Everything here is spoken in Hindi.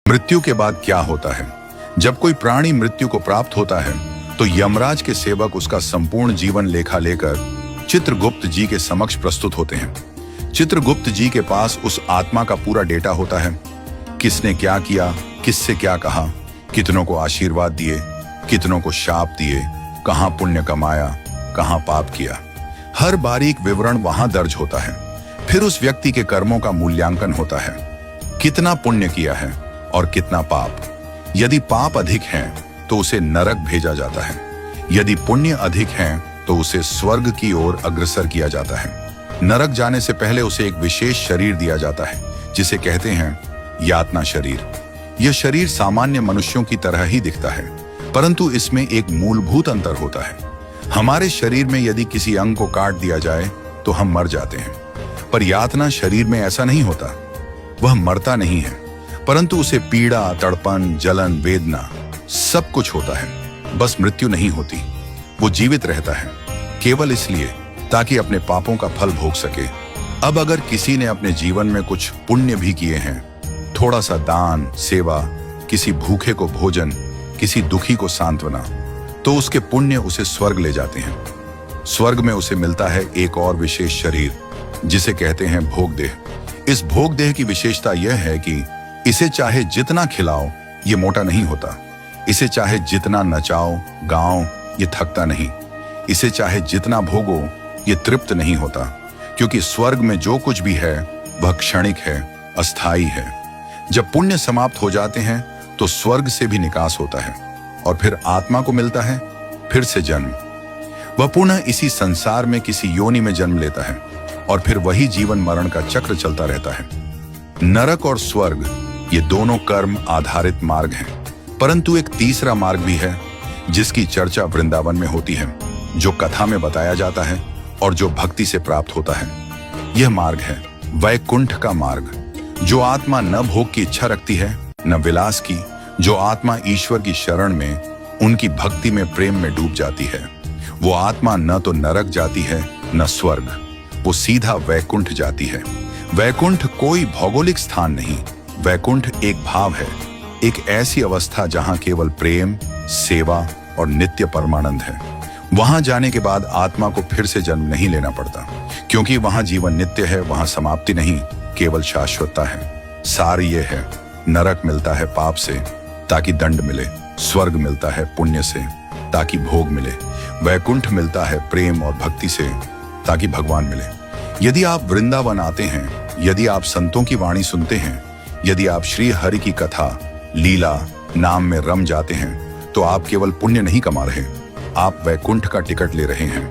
मृत्यु के बाद क्या होता है? जब कोई प्राणी मृत्यु को प्राप्त होता है तो यमराज के सेवक उसका संपूर्ण जीवन लेखा लेकर चित्रगुप्त जी के समक्ष प्रस्तुत होते हैं। चित्रगुप्त जी के पास उस आत्मा का पूरा डेटा होता है। किसने क्या किया, किससे क्या कहा, कितनों को आशीर्वाद दिए, कितनों को शाप दिए, कहां पुण्य कमाया, कहां पाप किया, हर बारीक विवरण वहां दर्ज होता है। फिर उस व्यक्ति के कर्मों का मूल्यांकन होता है, कितना पुण्य किया है और कितना पाप। यदि पाप अधिक हैं तो उसे नरक भेजा जाता है, यदि पुण्य अधिक हैं तो उसे स्वर्ग की ओर अग्रसर किया जाता है। नरक जाने से पहले उसे एक विशेष शरीर दिया जाता है जिसे कहते हैं यातना शरीर। यह शरीर सामान्य मनुष्यों की तरह ही दिखता है, परंतु इसमें एक मूलभूत अंतर होता है। हमारे शरीर में यदि किसी अंग को काट दिया जाए तो हम मर जाते हैं, पर यातना शरीर में ऐसा नहीं होता। वह मरता नहीं है, परंतु उसे पीड़ा, तड़पन, जलन, वेदना सब कुछ होता है। बस मृत्यु नहीं होती, वो जीवित रहता है, केवल इसलिए ताकि अपने पापों का फल भोग सके। अब अगर किसी ने अपने जीवन में कुछ पुण्य भी किए हैं, थोड़ा सा दान, सेवा, किसी भूखे को भोजन, किसी दुखी को सांत्वना, तो उसके पुण्य उसे स्वर्ग ले जाते हैं। स्वर्ग में उसे मिलता है एक और विशेष शरीर जिसे कहते हैं भोगदेह। इस भोगदेह की विशेषता यह है कि इसे चाहे जितना खिलाओ ये मोटा नहीं होता, इसे चाहे जितना नचाओ गाओ ये थकता नहीं, इसे चाहे जितना भोगो ये तृप्त नहीं होता, क्योंकि स्वर्ग में जो कुछ भी है वह क्षणिक है, अस्थाई है। जब पुण्य समाप्त हो जाते हैं तो स्वर्ग से भी निकास होता है और फिर आत्मा को मिलता है फिर से जन्म। वह पुनः इसी संसार में किसी योनि में जन्म लेता है और फिर वही जीवन मरण का चक्र चलता रहता है। नरक और स्वर्ग ये दोनों कर्म आधारित मार्ग हैं, परंतु एक तीसरा मार्ग भी है जिसकी चर्चा वृंदावन में होती है, जो कथा में बताया जाता है और जो भक्ति से प्राप्त होता है। यह मार्ग है वैकुंठ का मार्ग। जो आत्मा न भोग की इच्छा रखती है न विलास की, जो आत्मा ईश्वर की शरण में उनकी भक्ति में प्रेम में डूब जाती है, वो आत्मा न तो नरक जाती है न स्वर्ग, वो सीधा वैकुंठ जाती है। वैकुंठ कोई भौगोलिक स्थान नहीं, वैकुंठ एक भाव है, एक ऐसी अवस्था जहां केवल प्रेम, सेवा और नित्य परमानंद है। वहां जाने के बाद आत्मा को फिर से जन्म नहीं लेना पड़ता, क्योंकि वहां जीवन नित्य है, वहां समाप्ति नहीं, केवल शाश्वतता है। सार ये है, नरक मिलता है पाप से ताकि दंड मिले, स्वर्ग मिलता है पुण्य से ताकि भोग मिले, वैकुंठ मिलता है प्रेम और भक्ति से ताकि भगवान मिले। यदि आप वृंदावन आते हैं, यदि आप संतों की वाणी सुनते हैं, यदि आप श्री हरि की कथा, लीला, नाम में रम जाते हैं, तो आप केवल पुण्य नहीं कमा रहे, आप वैकुंठ का टिकट ले रहे हैं।